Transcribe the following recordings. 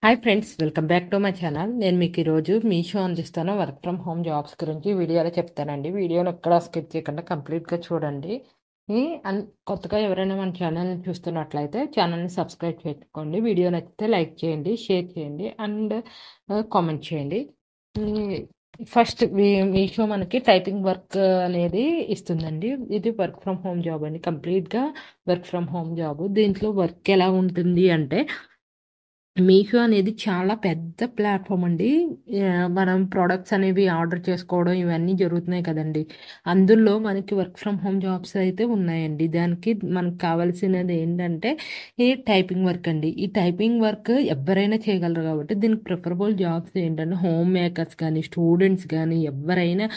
Hi friends, welcome back to my channel. నేను మీకు ఈరోజు మీషో అందిస్తాను వర్క్ ఫ్రమ్ హోమ్ జాబ్స్ గురించి వీడియోలో చెప్తానండి. వీడియోని ఎక్కడా స్కిప్ చేయకుండా కంప్లీట్గా చూడండి. ఈ కొత్తగా ఎవరైనా మన ఛానల్ని చూస్తున్నట్లయితే ఛానల్ని సబ్స్క్రైబ్ చేసుకోండి. వీడియో నచ్చితే లైక్ చేయండి, షేర్ చేయండి అండ్ కామెంట్ చేయండి. ఫస్ట్ మీషో మనకి టైపింగ్ వర్క్ అనేది ఇస్తుందండి. ఇది వర్క్ ఫ్రమ్ హోమ్ జాబ్ అండి, కంప్లీట్గా వర్క్ ఫ్రమ్ హోమ్ జాబ్. దీంట్లో వర్క్ ఎలా ఉంటుంది అంటే మీషో అనేది చాలా పెద్ద ప్లాట్‌ఫార్మ్ అండి. మనం ప్రొడక్ట్స్ అనేవి ఆర్డర్ చేసుకోవడం ఇవన్నీ జరుగుతున్నాయి కదండీ! అందులో మనకి వర్క్ ఫ్రమ్ హోమ్ జాబ్స్ అయితే ఉన్నాయండి. దానికి మనకు కావాల్సినది ఏంటంటే ఈ టైపింగ్ వర్క్ అండి. ఈ టైపింగ్ వర్క్ ఎవ్వరైనా చేయగలరు కాబట్టి దీనికి ప్రిఫరబుల్ జాబ్స్ ఏంటంటే హోమ్ మేకర్స్ కానీ, స్టూడెంట్స్ గానీ ఎవ్వరైనా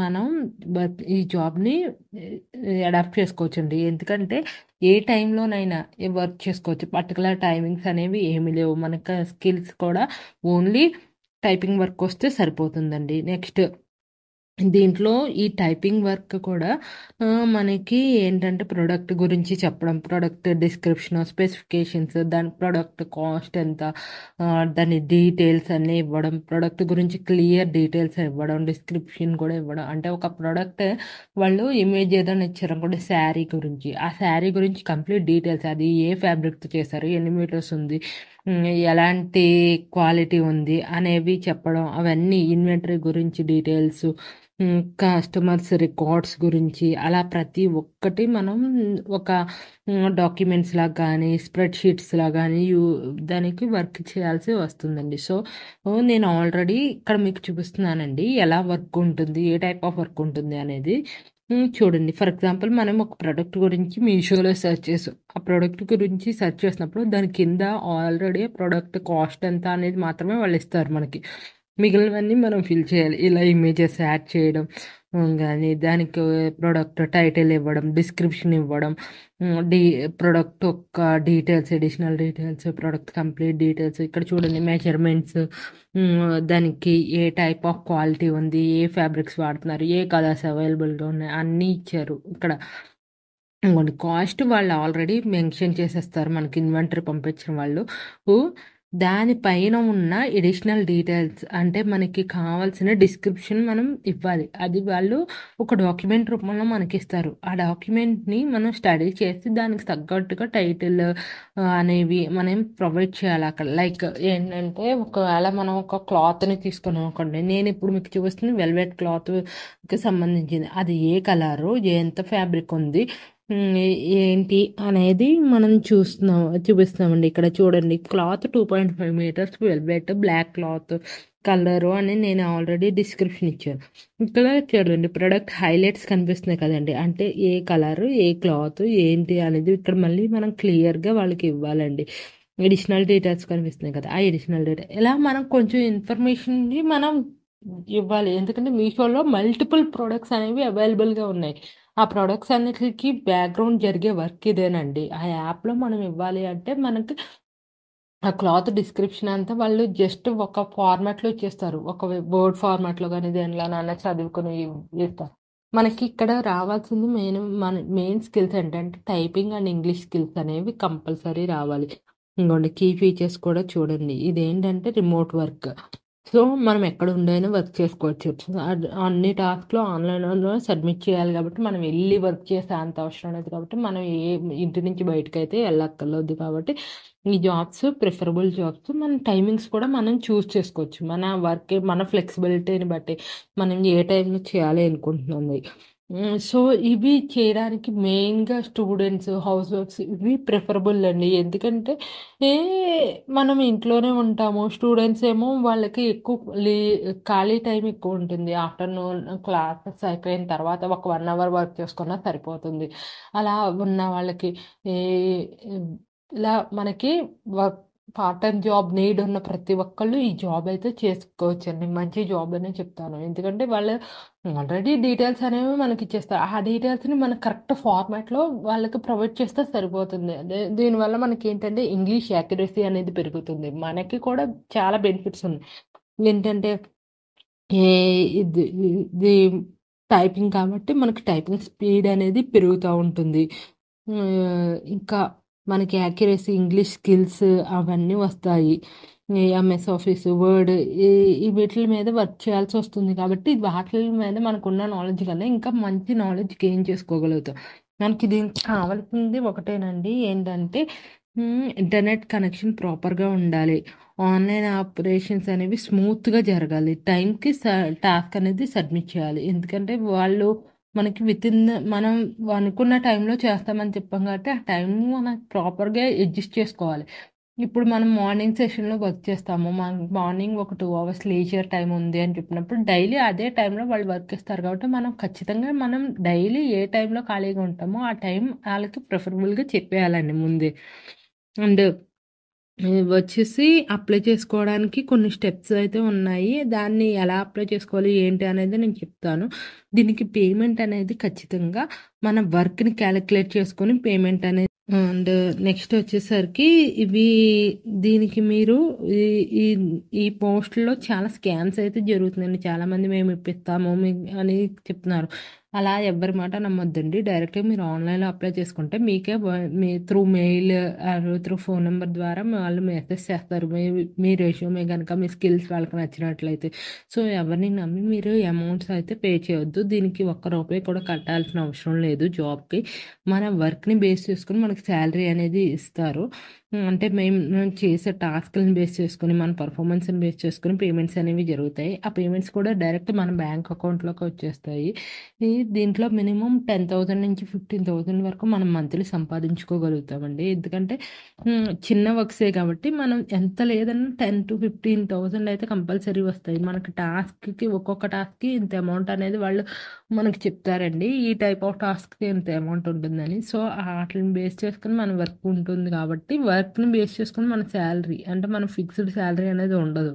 మనం ఈ జాబ్‌ని అడాప్ట్ చేసుకోవచ్చండి. ఎందుకంటే ఏ టైంలోనైనా వర్క్ చేసుకోవచ్చు. పర్టిక్యులర్ టైమింగ్స్ అనేవి ఏమీ లేవు. మనకు స్కిల్స్ కూడా ఓన్లీ టైపింగ్ వర్క్ వస్తే సరిపోతుందండి. నెక్స్ట్ దీంట్లో ఈ టైపింగ్ వర్క్ కూడా మనకి ఏంటంటే ప్రొడక్ట్ గురించి చెప్పడం, ప్రొడక్ట్ డిస్క్రిప్షన్, స్పెసిఫికేషన్స్, దాని ప్రొడక్ట్ కాస్ట్ ఎంత, దాని డీటెయిల్స్ అన్నీ ఇవ్వడం, ప్రొడక్ట్ గురించి క్లియర్ డీటెయిల్స్ ఇవ్వడం, డిస్క్రిప్షన్ కూడా ఇవ్వడం. అంటే ఒక ప్రొడక్ట్ వాళ్ళు ఇమేజ్ ఏదైనా ఇచ్చారనుకోండి శారీ గురించి, ఆ శారీ గురించి కంప్లీట్ డీటెయిల్స్, అది ఏ ఫ్యాబ్రిక్‌తో చేశారు, ఎన్ని మీటర్స్ ఉంది, ఎలాంటి క్వాలిటీ ఉంది అనేవి చెప్పడం, అవన్నీ ఇన్వెంటరీ గురించి డీటెయిల్స్, కస్టమర్స్ రికార్డ్స్ గురించి అలా ప్రతి ఒక్కటి మనం ఒక డాక్యుమెంట్స్ లాగా కానీ, స్ప్రెడ్ షీట్స్ లాగా కానీ దానికి వర్క్ చేయాల్సి వస్తుందండి. సో నేను ఆల్రెడీ ఇక్కడ మీకు చూపిస్తున్నానండి ఎలా వర్క్ ఉంటుంది, ఏ టైప్ ఆఫ్ వర్క్ ఉంటుంది అనేది. చూడండి, ఫర్ ఎగ్జాంపుల్ మనం ఒక ప్రోడక్ట్ గురించి మీషోలో సెర్చ్ చేసాం. ఆ ప్రోడక్ట్ గురించి సెర్చ్ చేసినప్పుడు దాని కింద ఆల్రెడీ ప్రోడక్ట్ కాస్ట్ ఎంత అనేది మాత్రమే వాళ్ళు ఇస్తారు మనకి. మిగిలినవన్నీ మనం ఫిల్ చేయాలి. ఇలా ఇమేజెస్ యాడ్ చేయడం గానీ, దానికి ప్రొడక్ట్ టైటిల్ ఇవ్వడం, డిస్క్రిప్షన్ ఇవ్వడం, డీ ప్రొడక్ట్ యొక్క details, additional details, product complete details. ఇక్కడ చూడండి మెజర్మెంట్స్, దానికి ఏ టైప్ ఆఫ్ క్వాలిటీ ఉంది, ఏ ఫ్యాబ్రిక్స్ వాడుతున్నారు, ఏ కలర్స్ అవైలబుల్‌గా ఉన్నాయి అన్నీ ఇచ్చారు ఇక్కడ. ఇంకోండి కాస్ట్ వాళ్ళు ఆల్రెడీ మెన్షన్ చేసేస్తారు మనకి ఇన్వెంటరీ పంపించిన వాళ్ళు. దానిపైన ఉన్న ఎడిషనల్ డీటెయిల్స్ అంటే మనకి కావాల్సిన డిస్క్రిప్షన్ మనం ఇవ్వాలి. అది వాళ్ళు ఒక డాక్యుమెంట్ రూపంలో మనకిస్తారు. ఆ డాక్యుమెంట్‌ని మనం స్టడీ చేసి దానికి తగ్గట్టుగా టైటిల్ అనేవి మనం ప్రొవైడ్ చేయాలి అక్కడ. లైక్ ఏంటంటే ఒకవేళ మనం ఒక క్లాత్‌ని తీసుకున్నాం అనుకోండి. నేను ఇప్పుడు మీకు చూపిస్తుంది వెల్వెట్ క్లాత్‌కి సంబంధించింది. అది ఏ కలరు, ఎంత ఫ్యాబ్రిక్ ఉంది, ఏంటి అనేది మనం చూపిస్తున్నామండి. ఇక్కడ చూడండి cloth 2.5 meters velvet black cloth colour అని నేను ఆల్రెడీ డిస్క్రిప్షన్ ఇచ్చాను. ఇక్కడ చూడండి ప్రొడక్ట్ హైలైట్స్ కనిపిస్తున్నాయి కదండి, అంటే ఏ కలరు, ఏ క్లాత్, ఏంటి అనేది ఇక్కడ మళ్ళీ మనం క్లియర్గా వాళ్ళకి ఇవ్వాలండి. ఎడిషనల్ డీటెయిల్స్ కనిపిస్తున్నాయి కదా, ఆ ఎడిషనల్ డీటెయిల్ ఇలా మనం కొంచెం ఇన్ఫర్మేషన్‌ని మనం ఇవ్వాలి. ఎందుకంటే మీషోలో మల్టిపుల్ ప్రొడక్ట్స్ అనేవి అవైలబుల్‌గా ఉన్నాయి. ఆ ప్రొడక్ట్స్ అన్నిటికి బ్యాక్‌గ్రౌండ్ జరిగే వర్క్ ఇదేనండి. ఆ యాప్‌లో మనం ఇవ్వాలి అంటే మనకి ఆ క్లాత్ డిస్క్రిప్షన్ అంతా వాళ్ళు జస్ట్ ఒక ఫార్మాట్‌లో ఇచ్చేస్తారు. ఒక వర్డ్ ఫార్మాట్‌లో గాని దేనిలోనైనా చదువుకొని ఇస్తారు. మనకి ఇక్కడ రావాల్సింది మెయిన్ స్కిల్స్ ఏంటంటే టైపింగ్ అండ్ ఇంగ్లీష్ స్కిల్స్ అనేవి కంపల్సరీ రావాలి. ఇంగోండి కీ ఫీచర్స్ కూడా చూడండి. ఇదేంటంటే రిమోట్ వర్క్. సో, మనం ఎక్కడ ఉండైనా వర్క్ చేసుకోవచ్చు. అన్ని టాస్క్‌లు ఆన్‌లైన్‌లో సబ్మిట్ చేయాలి కాబట్టి మనం ఎళ్లి వర్క్ చేసే అంత అవసరం లేదు కాబట్టి మనం ఇంటి నుంచి బయటకైతే ఎళ్ళక్కర్లేదు కాబట్టి ఈ జాబ్స్ ప్రిఫరబుల్ జాబ్స్. మన టైమింగ్స్ కూడా మనం చూజ్ చేసుకోవచ్చు. మన వర్క్ మన ఫ్లెక్సిబిలిటీని బట్టి మనం ఏ టైంలో చేయాలి అనుకుంటున్నది. సో, ఇవి చేయడానికి మెయిన్‌గా స్టూడెంట్స్, హౌస్ వైఫ్స్ ఇవి ప్రిఫరబుల్ అండి. ఎందుకంటే ఏ మనం ఇంట్లోనే ఉంటాము. స్టూడెంట్స్ ఏమో వాళ్ళకి ఎక్కువ ఖాళీ టైం ఎక్కువుంటుంది. ఆఫ్టర్‌నూన్ క్లాసెస్ అయిపోయిన తర్వాత ఒక 1 అవర్ వర్క్ చేసుకున్నా సరిపోతుంది. అలా ఉన్న వాళ్ళకి ఈ ఇలా మనకి work part time job need ఉన్న ప్రతి ఒక్కళ్ళు ఈ జాబ్ అయితే చేసుకోవచ్చండి. మంచి జాబ్ అనే చెప్తాను. ఎందుకంటే వాళ్ళు ఆల్రెడీ డీటెయిల్స్ అనేవి మనకిచ్చేస్తారు. ఆ డీటెయిల్స్‌ని మనం కరెక్ట్ ఫార్మాట్‌లో వాళ్ళకి ప్రొవైడ్ చేస్తే సరిపోతుంది. దీనివల్ల మనకేంటంటే ఇంగ్లీష్ యాక్యురసీ అనేది పెరుగుతుంది. మనకి కూడా చాలా బెనిఫిట్స్ ఉన్నాయి. ఏంటంటే ఏ ఇది టైపింగ్ కాబట్టి మనకి టైపింగ్ స్పీడ్ అనేది పెరుగుతా ఉంటుంది. ఇంకా మనకి యాక్యురసీ, ఇంగ్లీష్ స్కిల్స్ అవన్నీ వస్తాయి. ఈ ఎంఎస్ ఆఫీస్, వర్డ్ ఈ వీటిల మీద వర్క్ చేయాల్సి వస్తుంది కాబట్టి వాటి మీద మనకున్న నాలెడ్జ్ కన్నా ఇంకా మంచి నాలెడ్జ్ గెయిన్ చేసుకోగలుగుతాం. మనకి దీనికి కావాల్సింది ఒకటేనండి, ఏంటంటే ఇంటర్నెట్ కనెక్షన్ ప్రాపర్గా ఉండాలి. ఆన్లైన్ ఆపరేషన్స్ అనేవి స్మూత్గా జరగాలి. టైంకి టాస్క్ అనేది సబ్మిట్ చేయాలి. ఎందుకంటే వాళ్ళు మనకి మనం అనుకున్న టైంలో చేస్తామని చెప్పాం కాబట్టి ఆ టైం మనం ప్రాపర్గా అడ్జస్ట్ చేసుకోవాలి. ఇప్పుడు మనం మార్నింగ్ సెషన్లో వర్క్ చేస్తాము, మనకి మార్నింగ్ ఒక 2 hours లీజర్ టైం ఉంది అని చెప్పినప్పుడు డైలీ అదే టైంలో వాళ్ళు వర్క్ ఇస్తారు కాబట్టి మనం ఖచ్చితంగా మనం డైలీ ఏ టైంలో ఖాళీగా ఉంటామో ఆ టైం వాళ్ళకి ప్రిఫరబుల్గా చెప్పేయాలండి ముందే. అండ్ వచ్చేసి అప్లై చేసుకోవడానికి కొన్ని స్టెప్స్ అయితే ఉన్నాయి. దాన్ని ఎలా అప్లై చేసుకోవాలి ఏంటి అనేది నేను చెప్తాను. దీనికి పేమెంట్ అనేది ఖచ్చితంగా మన వర్క్‌ని క్యాలిక్యులేట్ చేసుకొని పేమెంట్ అనేది అండ్ నెక్స్ట్ వచ్చేసరికి దీనికి మీరు ఈ ఈ ఈ పోస్ట్‌లో చాలా స్కామ్స్ అయితే జరుగుతున్నాయండి. చాలామంది మేము ఇప్పిస్తాము అని చెప్తున్నారు. అలా ఎవ్వరి మాట నమ్మొద్దండి. డైరెక్ట్‌గా మీరు ఆన్‌లైన్‌లో అప్లై చేసుకుంటే మీకే me through male or through phone number ద్వారా వాళ్ళు మెసేజ్ చేస్తారు. మీ రెజ్యూమే గనక మీ స్కిల్స్ వాళ్ళకి నచ్చినట్లయితే. సో, ఎవరిని నమ్మి మీరు అమౌంట్స్ అయితే పే చేయొద్దు. దీనికి ఒక్క రూపాయి కూడా కట్టాల్సిన అవసరం లేదు జాబ్‌కి. మన వర్క్‌ని బేస్ చేసుకొని మనకి శాలరీ అనేది ఇస్తారు. అంటే మేము చేసే టాస్క్‌లని బేస్ చేసుకొని, మన పర్ఫార్మెన్స్‌ని బేస్ చేసుకొని పేమెంట్స్ అనేవి జరుగుతాయి. ఆ పేమెంట్స్ కూడా డైరెక్ట్ మన బ్యాంక్ అకౌంట్‌లోకి వచ్చేస్తాయి. దీంట్లో మినిమమ్ 10,000 నుంచి 15,000 వరకు మనం మంత్లీ సంపాదించుకోగలుగుతామండి. ఎందుకంటే చిన్న వర్క్సే కాబట్టి మనం ఎంత లేదన్నా 10,000-15,000 అయితే కంపల్సరీ వస్తాయి. మనకి ఒక్కొక్క టాస్క్‌కి ఇంత అమౌంట్ అనేది వాళ్ళు మనకి చెప్తారండి. ఈ టైప్ ఆఫ్ టాస్క్‌కి ఇంత అమౌంట్ ఉంటుందని. సో, ఆటిలిని బేస్ చేసుకొని మన వర్క్ ఉంటుంది కాబట్టి వర్క్‌ని బేస్ చేసుకొని మన శాలరీ అంటే మన ఫిక్స్డ్ శాలరీ అనేది ఉండదు.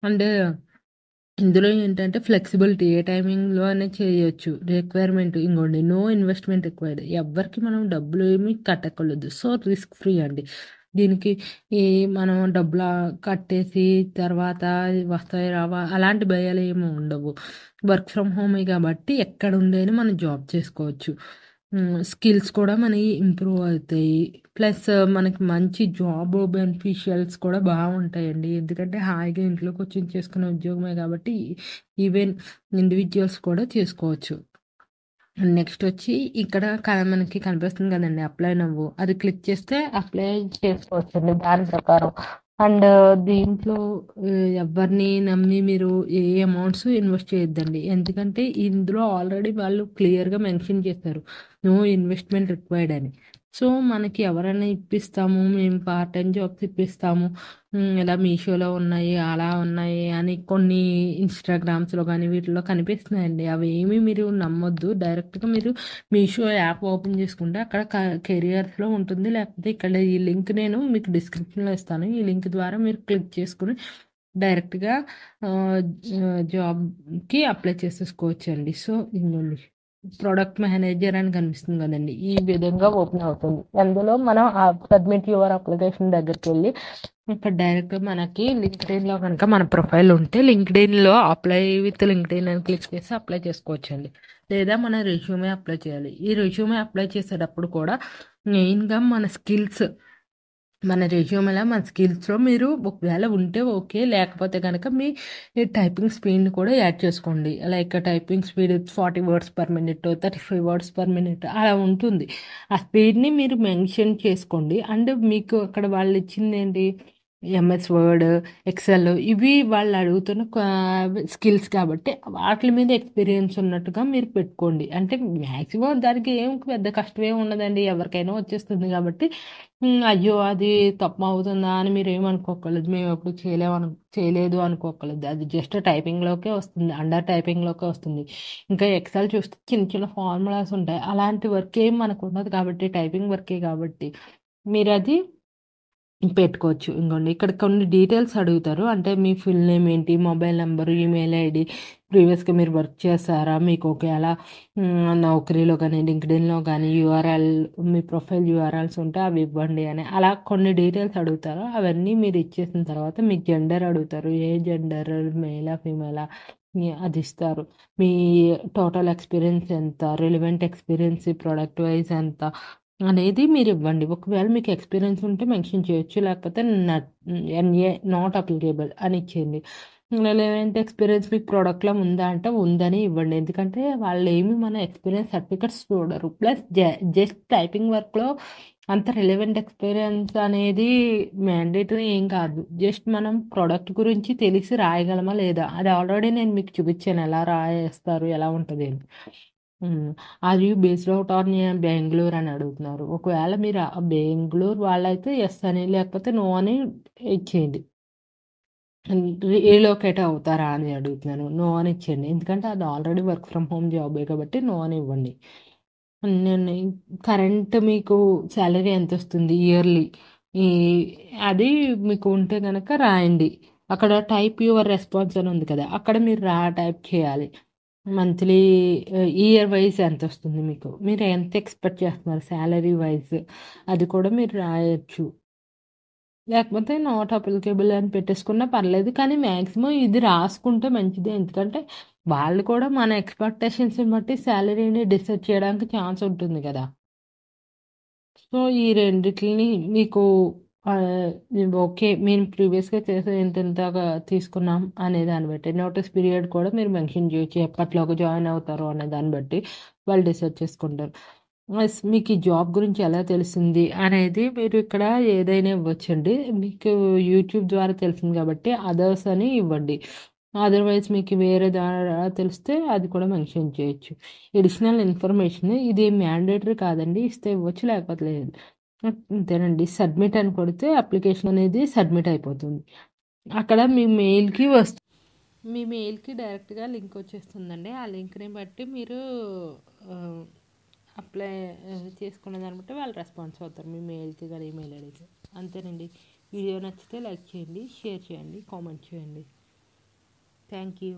అండ్ ఇందులో ఏంటంటే ఫ్లెక్సిబిలిటీ ఏ టైమింగ్‌లో అయినా చేయొచ్చు. రిక్వైర్మెంట్ ఇంగోండి నో ఇన్వెస్ట్‌మెంట్ రిక్వైర్డ్. ఎవ్వరికీ మనం డబ్బులు ఏమి కట్టక్కర్లేదు. సో, రిస్క్ ఫ్రీ అండి. దీనికి ఈ మనం డబ్బులు కట్టేసి తర్వాత వస్తాయి రావా అలాంటి భయాలేమి ఉండవు. వర్క్ ఫ్రమ్ హోమే కాబట్టి ఎక్కడుండైనా మనం జాబ్ చేసుకోవచ్చు. స్కిల్స్ కూడా మనయి ఇంప్రూవ్ అవుతాయి. ప్లస్ మనకి మంచి జాబ్ బెనిఫిషియల్స్ కూడా బాగుంటాయండి. ఎందుకంటే హాయిగా ఇంట్లో కూర్చొని చేసుకునే ఉద్యోగమే కాబట్టి ఈవెన్ ఇండివిడ్యువల్స్ కూడా చేసుకోవచ్చు. నెక్స్ట్ వచ్చి ఇక్కడ మనకి కనిపిస్తుంది కదండీ అప్లై నవ్వు. అది క్లిక్ చేస్తే అప్లై చేసుకోవచ్చండి దాని ప్రకారం. అండ్ దీంట్లో ఎవరిని నమ్మి మీరు ఏ అమౌంట్స్ ఇన్వెస్ట్ చేయొద్దండి. ఎందుకంటే ఇందులో ఆల్రెడీ వాళ్ళు క్లియర్‌గా మెన్షన్ చేశారు. నో ఇన్వెస్ట్‌మెంట్ రిక్వైర్డ్ అని. సో, మనకి ఎవరైనా ఇప్పిస్తాము, మేము పార్ట్ టైమ్ జాబ్స్ ఇప్పిస్తాము. ఇలా మీషోలో ఉన్నాయి, అలా ఉన్నాయి అని కొన్ని ఇన్‌స్టాగ్రామ్స్‌లో గానీ వీటిలో కనిపిస్తున్నాయండి. అవేమీ మీరు నమ్మొద్దు. డైరెక్ట్‌గా మీరు మీషో యాప్ ఓపెన్ చేసుకుంటే అక్కడ కెరియర్స్‌లో ఉంటుంది. లేకపోతే ఇక్కడ ఈ లింక్ నేను మీకు డిస్క్రిప్షన్‌లో ఇస్తాను. ఈ లింక్ ద్వారా మీరు క్లిక్ చేసుకొని డైరెక్ట్‌గా జాబ్‌కి అప్లై చేసేసుకోవచ్చండి. సో, ఇదిగోండి ప్రొడక్ట్ మేనేజర్ అని కనిపిస్తుంది కదండీ! ఈ విధంగా ఓపెన్ అవుతుంది. అందులో మనం సబ్మిట్ యువర్ అప్లికేషన్ దగ్గరికెళ్ళి ఇక్కడ డైరెక్ట్‌గా మనకి లింక్డ్ఇన్‌లో గనక మన ప్రొఫైల్ ఉంటే లింక్డ్ఇన్‌లో అప్లై విత్ లింక్డ్ఇన్ అని క్లిక్ చేసి అప్లై చేసుకోవచ్చండి. లేదా మన రెజ్యూమే అప్లై చేయాలి. ఈ రెజ్యూమే అప్లై చేసేటప్పుడు కూడా మెయిన్‌గా మన రెజ్యూమేలో మన స్కిల్స్‌లో మీరు ఒకవేళ ఉంటే ఓకే. లేకపోతే గనక మీ టైపింగ్ స్పీడ్‌ని కూడా యాడ్ చేసుకోండి. Like typing speed 40 words per minute, 35 words per minute అలా ఉంటుంది. ఆ స్పీడ్‌ని మీరు మెన్షన్ చేసుకోండి. అండ్ మీకు అక్కడ వాళ్ళు ఇచ్చిందేంటి ఎంఎస్ వర్డ్, ఎక్సెల్ ఇవి వాళ్ళు అడుగుతున్న స్కిల్స్ కాబట్టి వాటి మీద ఎక్స్‌పీరియన్స్ ఉన్నట్టుగా మీరు పెట్టుకోండి. అంటే మాక్సిమం దానికి ఏం పెద్ద కష్టమేమి ఉండదండి. ఎవరికైనా వచ్చేస్తుంది కాబట్టి అయ్యో! అది తప్పవుతుందా అని మీరేమనుకోక్కర్లేదు. మేమెప్పుడు చేయలేదు అనుకోక్కర్లేదు. అది జస్ట్ టైపింగ్‌లోకే వస్తుంది. అండర్ టైపింగ్‌లోకే వస్తుంది. ఇంకా ఎక్సెల్ చూస్తే చిన్న చిన్న ఫార్ములాస్ ఉంటాయి. అలాంటి వర్క్ ఏం మనకుండదు కాబట్టి టైపింగ్ వర్కే కాబట్టి మీరది పెట్టుకోవచ్చు. ఇంగోండి ఇక్కడ కొన్ని డీటెయిల్స్ అడుగుతారు. అంటే మీ ఫుల్ నేమ్ ఏంటి? మొబైల్ నంబరు, ఈమెయిల్ ఐడీ, ప్రీవియస్‌గా మీరు వర్క్ చేశారా? మీకు ఒకేళ నౌకరీలో గానీ, లింక్డ్ఇన్‌లో గానీ మీ ప్రొఫైల్ యూఆర్ఎల్స్ ఉంటే అవి ఇవ్వండి అని. అలా కొన్ని డీటెయిల్స్ అడుగుతారు. అవన్నీ మీరు ఇచ్చేసిన తర్వాత మీకు జెండర్ అడుగుతారు. ఏ జెండర్ మేలా? ఫీమేలా? అది ఇస్తారు. మీ టోటల్ ఎక్స్‌పీరియన్స్ ఎంత? రిలవెంట్ ఎక్స్‌పీరియన్స్ ప్రొడక్ట్ వైస్ ఎంత? అనేది మీరు ఇవ్వండి. ఒకవేళ మీకు ఎక్స్‌పీరియన్స్ ఉంటే మెన్షన్ చేయొచ్చు. లేకపోతే ఎన్ఏ నాట్ అప్లికేబుల్ అని ఇచ్చేయండి. లేదంటే ఎక్స్‌పీరియన్స్ మీకు ప్రొడక్ట్‌లో ఉందా అంటే ఉందని ఇవ్వండి. ఎందుకంటే వాళ్ళేమి మన ఎక్స్‌పీరియన్స్ సర్టిఫికేట్స్ చూడరు. ప్లస్ జస్ట్ టైపింగ్ వర్క్‌లో అంత రిలవెంట్ ఎక్స్‌పీరియన్స్ అనేది మ్యాండేటరీ ఏం కాదు. జస్ట్ మనం ప్రొడక్ట్ గురించి తెలిసి రాయగలమా లేదా? అది ఆల్రెడీ నేను మీకు చూపిచ్చాను ఎలా రాయేస్తారు, ఎలా ఉంటది అని. Hmm. Are you based out on Bengaluru అని అడుగుతున్నారు. ఒకవేళ మీరు బెంగుళూరు వాళ్ళైతే యెస్ అని, లేకపోతే నో అని ఇచ్చేయండి. రీలొకేట్ అవుతారా అని అడుగుతున్నాను. నో అని ఇచ్చేయండి. ఎందుకంటే అది ఆల్రెడీ వర్క్ ఫ్రమ్ హోమ్ జాబే కాబట్టి నో అని ఇవ్వండి. నేను కరెంట్ మీకు సాలరీ ఎంతొస్తుంది ఇయర్లీ ఈ అది మీకు ఉంటే గనక రాయండి. అక్కడ టైప్ యువర్ రెస్పాన్స్ అని ఉంది కదా! అక్కడ మీరు టైప్ చేయాలి. మంత్లీ ఇయర్ వైస్ ఎంతొస్తుంది మీకు? మీరు ఎంత ఎక్స్‌పెక్ట్ చేస్తున్నారు సాలరీ వైస్ అది కూడా మీరు రాయొచ్చు. లేకపోతే నాట్ అప్లికేబుల్ అని పెట్టేసుకున్నా పర్లేదు. కానీ మాక్సిమం ఇది రాసుకుంటే మంచిదే. ఎందుకంటే వాళ్ళు కూడా మన ఎక్స్‌పెక్టేషన్స్‌ని బట్టి సాలరీని డిసైడ్ చేయడానికి ఛాన్స్ ఉంటుంది గదా! సో, ఈ రెండిటిలిని మీకు ఓకే. మేము ప్రీవియస్‌గా చేసే ఇంతింతగా తీసుకున్నాం అనే దాన్ని బట్టి. నోటీస్ పీరియడ్ కూడా మీరు మెన్షన్ చేయొచ్చు. ఎప్పటిలోగా జాయిన్ అవుతారో అనే దాన్ని బట్టి వాళ్ళు డిసైడ్ చేసుకుంటారు. మీకు ఈ జాబ్ గురించి ఎలా తెలిసింది అనేది మీరు ఇక్కడ ఏదైనా ఇవ్వచ్చండి. మీకు యూట్యూబ్ ద్వారా తెలిసింది కాబట్టి అదర్స్ అని ఇవ్వండి. అదర్‌వైజ్ మీకు వేరే ద్వారా తెలిస్తే అది కూడా మెన్షన్ చేయొచ్చు. అడిషనల్ ఇన్ఫర్మేషన్ ఇది మ్యాండేటరీ కాదండి. ఇస్తే ఇవ్వచ్చు లేకపోతే లేదు. అంతేనండి. సబ్మిట్ అని కొడితే అప్లికేషన్ అనేది సబ్మిట్ అయిపోతుంది. అక్కడ మీ మెయిల్‌కి డైరెక్ట్‌గా లింక్ వచ్చేస్తుందండి. ఆ లింక్‌ని బట్టి మీరు ఆహ్, అప్లై చేసుకున్న దాన్ని బట్టి వాళ్ళు రెస్పాన్స్ అవుతారు. మీ మెయిల్‌కి గాని, ఈమెయిల్ ఐడీకి. అంతేనండి. వీడియో నచ్చితే లైక్ చేయండి, షేర్ చేయండి, కామెంట్ చేయండి. Thank you.